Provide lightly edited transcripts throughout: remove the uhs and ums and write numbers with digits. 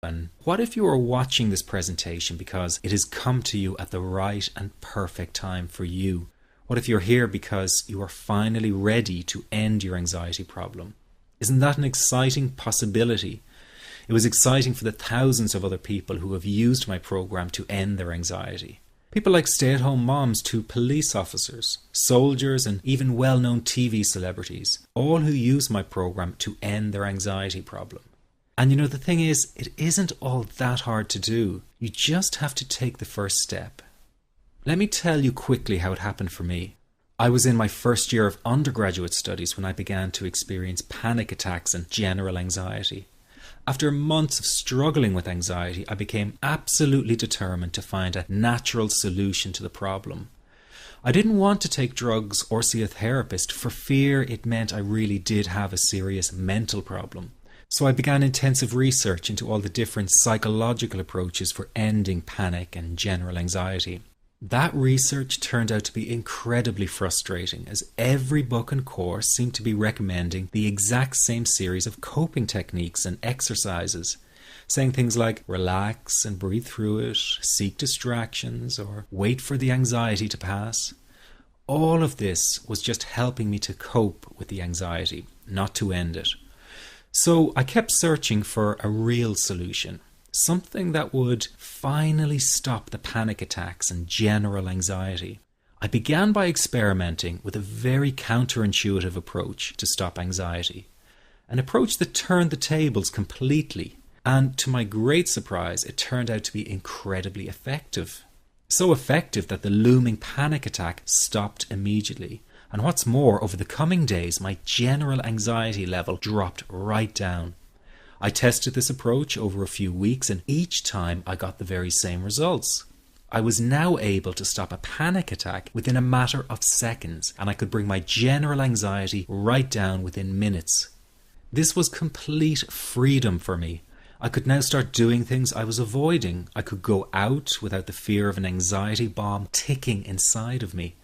And what if you are watching this presentation because it has come to you at the right and perfect time for you? What if you're here because you are finally ready to end your anxiety problem? Isn't that an exciting possibility? It was exciting for the thousands of other people who have used my program to end their anxiety. People like stay-at-home moms to police officers, soldiers, and even well-known TV celebrities, all who use my program to end their anxiety problem. And you know, the thing is, it isn't all that hard to do. You just have to take the first step. Let me tell you quickly how it happened for me. I was in my first year of undergraduate studies when I began to experience panic attacks and general anxiety. After months of struggling with anxiety, I became absolutely determined to find a natural solution to the problem. I didn't want to take drugs or see a therapist for fear it meant I really did have a serious mental problem. So I began intensive research into all the different psychological approaches for ending panic and general anxiety. That research turned out to be incredibly frustrating, as every book and course seemed to be recommending the exact same series of coping techniques and exercises, saying things like relax and breathe through it, seek distractions, or wait for the anxiety to pass. All of this was just helping me to cope with the anxiety, not to end it. So I kept searching for a real solution. Something that would finally stop the panic attacks and general anxiety. I began by experimenting with a very counterintuitive approach to stop anxiety. An approach that turned the tables completely. And to my great surprise, it turned out to be incredibly effective. So effective that the looming panic attack stopped immediately. And what's more, over the coming days, my general anxiety level dropped right down. I tested this approach over a few weeks, and each time I got the very same results. I was now able to stop a panic attack within a matter of seconds, and I could bring my general anxiety right down within minutes. This was complete freedom for me. I could now start doing things I was avoiding. I could go out without the fear of an anxiety bomb ticking inside of me.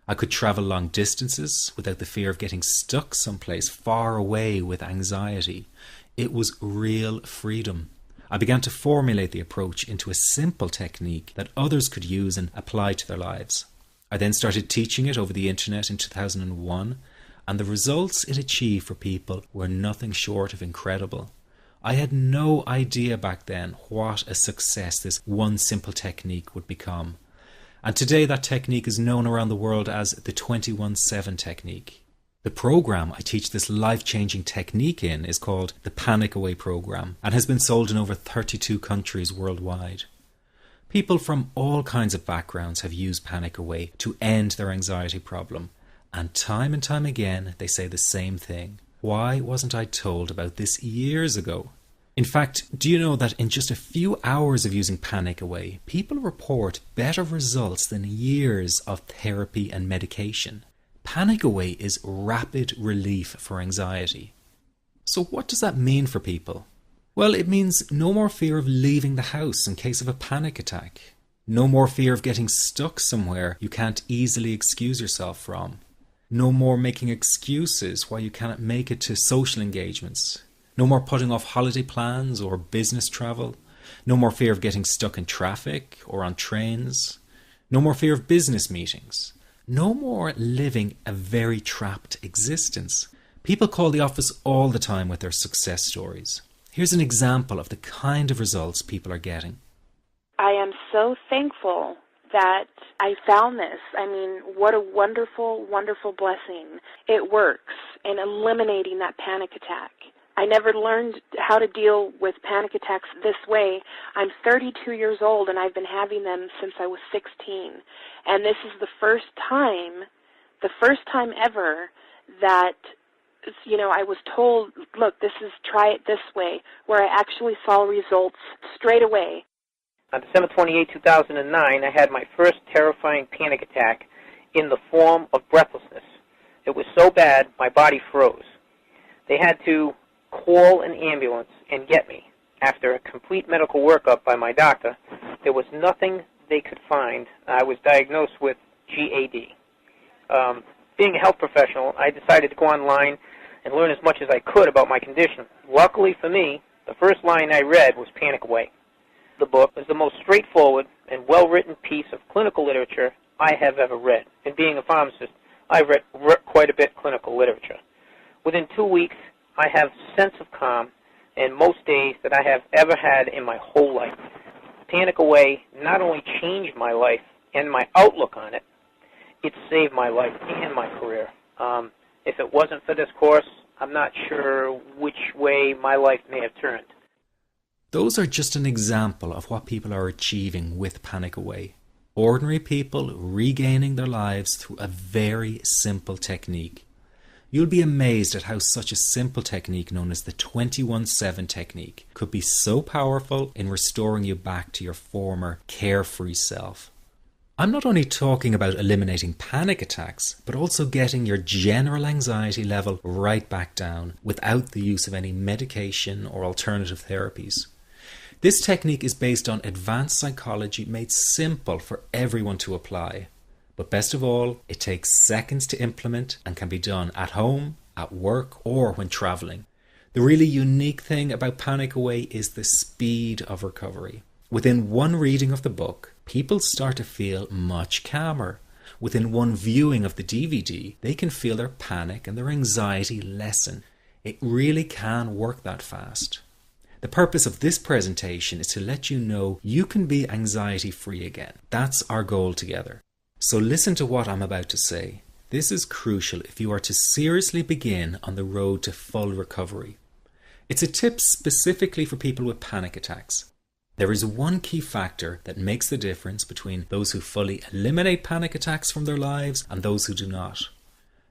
I could travel long distances without the fear of getting stuck someplace far away with anxiety. It was real freedom. I began to formulate the approach into a simple technique that others could use and apply to their lives. I then started teaching it over the internet in 2001, and the results it achieved for people were nothing short of incredible. I had no idea back then what a success this one simple technique would become. And today that technique is known around the world as the 21-7 technique. The program I teach this life-changing technique in is called the Panic Away program and has been sold in over 32 countries worldwide. People from all kinds of backgrounds have used Panic Away to end their anxiety problem, and time again they say the same thing. Why wasn't I told about this years ago? In fact, do you know that in just a few hours of using Panic Away, people report better results than years of therapy and medication? Panic Away is rapid relief for anxiety. So what does that mean for people? Well, it means no more fear of leaving the house in case of a panic attack. No more fear of getting stuck somewhere you can't easily excuse yourself from. No more making excuses why you cannot make it to social engagements. No more putting off holiday plans or business travel. No more fear of getting stuck in traffic or on trains. No more fear of business meetings. No more living a very trapped existence. People call the office all the time with their success stories. Here's an example of the kind of results people are getting. I am so thankful that I found this. I mean, what a wonderful, wonderful blessing. It works in eliminating that panic attack. I never learned how to deal with panic attacks this way. I'm 32 years old and I've been having them since I was 16. And this is the first time ever that, I was told, look, try it this way, where I actually saw results straight away. On December 28, 2009, I had my first terrifying panic attack in the form of breathlessness. It was so bad, my body froze. They had to call an ambulance and get me. After a complete medical workup by my doctor, there was nothing they could find. I was diagnosed with GAD. Being a health professional, I decided to go online and learn as much as I could about my condition. Luckily for me, The first line I read was Panic Away. The book is the most straightforward and well-written piece of clinical literature I have ever read. And being a pharmacist, I've read quite a bit of clinical literature. Within 2 weeks, I have a sense of calm in most days that I have ever had in my whole life. Panic Away not only changed my life and my outlook on it, it saved my life and my career. If it wasn't for this course, I'm not sure which way my life may have turned. Those are just an example of what people are achieving with Panic Away. Ordinary people regaining their lives through a very simple technique. You'll be amazed at how such a simple technique known as the 21-7 technique could be so powerful in restoring you back to your former carefree self. I'm not only talking about eliminating panic attacks, but also getting your general anxiety level right back down without the use of any medication or alternative therapies. This technique is based on advanced psychology made simple for everyone to apply. But best of all, it takes seconds to implement and can be done at home, at work, or when traveling. The really unique thing about Panic Away is the speed of recovery. Within one reading of the book, people start to feel much calmer. Within one viewing of the DVD, they can feel their panic and their anxiety lessen. It really can work that fast. The purpose of this presentation is to let you know you can be anxiety-free again. That's our goal together. So listen to what I'm about to say. This is crucial if you are to seriously begin on the road to full recovery. It's a tip specifically for people with panic attacks. There is one key factor that makes the difference between those who fully eliminate panic attacks from their lives and those who do not.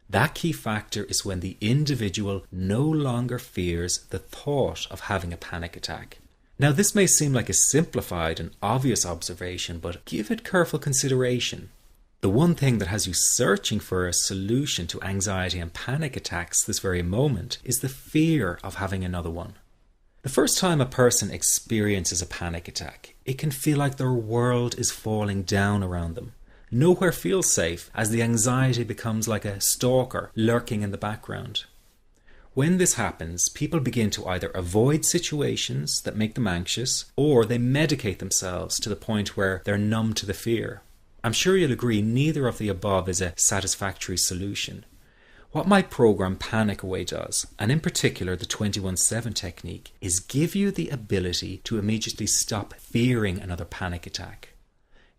That key factor is when the individual no longer fears the thought of having a panic attack. Now, this may seem like a simplified and obvious observation, but give it careful consideration. The one thing that has you searching for a solution to anxiety and panic attacks this very moment is the fear of having another one. The first time a person experiences a panic attack, it can feel like their world is falling down around them. Nowhere feels safe as the anxiety becomes like a stalker lurking in the background. When this happens, people begin to either avoid situations that make them anxious, or they medicate themselves to the point where they're numb to the fear. I'm sure you'll agree neither of the above is a satisfactory solution. What my program Panic Away does, and in particular the 21-7 technique, is give you the ability to immediately stop fearing another panic attack.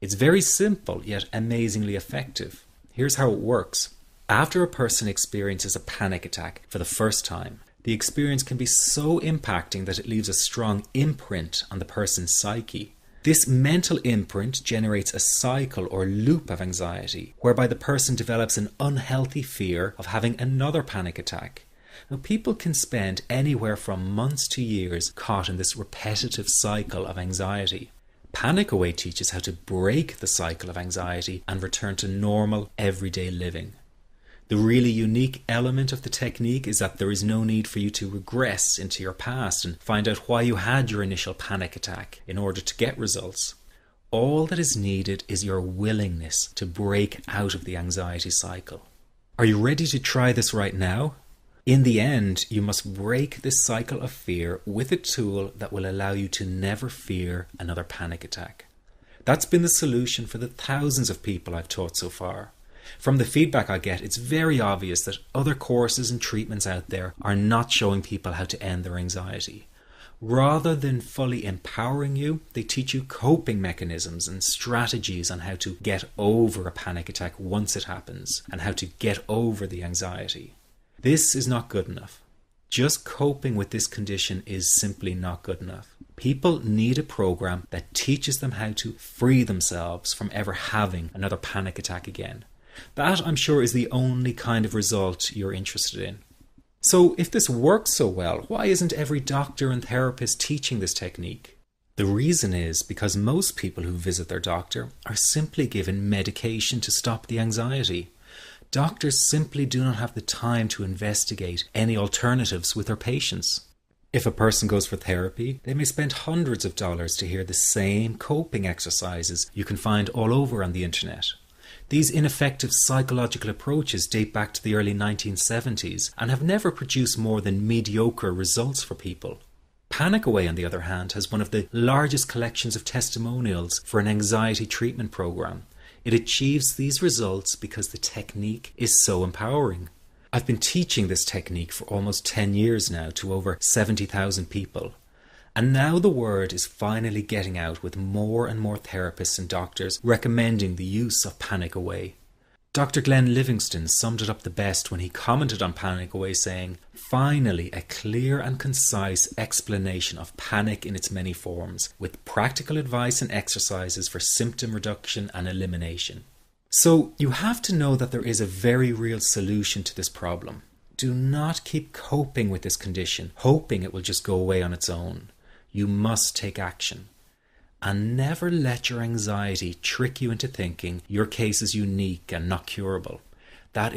It's very simple yet amazingly effective. Here's how it works. After a person experiences a panic attack for the first time, the experience can be so impacting that it leaves a strong imprint on the person's psyche. This mental imprint generates a cycle or loop of anxiety, whereby the person develops an unhealthy fear of having another panic attack. Now, people can spend anywhere from months to years caught in this repetitive cycle of anxiety. Panic Away teaches how to break the cycle of anxiety and return to normal, everyday living. The really unique element of the technique is that there is no need for you to regress into your past and find out why you had your initial panic attack in order to get results. All that is needed is your willingness to break out of the anxiety cycle. Are you ready to try this right now? In the end, you must break this cycle of fear with a tool that will allow you to never fear another panic attack. That's been the solution for the thousands of people I've taught so far. From the feedback I get, it's very obvious that other courses and treatments out there are not showing people how to end their anxiety. Rather than fully empowering you, they teach you coping mechanisms and strategies on how to get over a panic attack once it happens and how to get over the anxiety. This is not good enough. Just coping with this condition is simply not good enough. People need a program that teaches them how to free themselves from ever having another panic attack again. That, I'm sure, is the only kind of result you're interested in. So if this works so well, why isn't every doctor and therapist teaching this technique? The reason is because most people who visit their doctor are simply given medication to stop the anxiety. Doctors simply do not have the time to investigate any alternatives with their patients. If a person goes for therapy, they may spend hundreds of dollars to hear the same coping exercises you can find all over on the internet. These ineffective psychological approaches date back to the early 1970s and have never produced more than mediocre results for people. Panic Away, on the other hand, has one of the largest collections of testimonials for an anxiety treatment program. It achieves these results because the technique is so empowering. I've been teaching this technique for almost 10 years now to over 70,000 people. And now the word is finally getting out, with more and more therapists and doctors recommending the use of Panic Away. Dr. Glenn Livingston summed it up the best when he commented on Panic Away, saying, "Finally, a clear and concise explanation of panic in its many forms, with practical advice and exercises for symptom reduction and elimination." So you have to know that there is a very real solution to this problem. Do not keep coping with this condition, hoping it will just go away on its own. You must take action. And never let your anxiety trick you into thinking your case is unique and not curable. That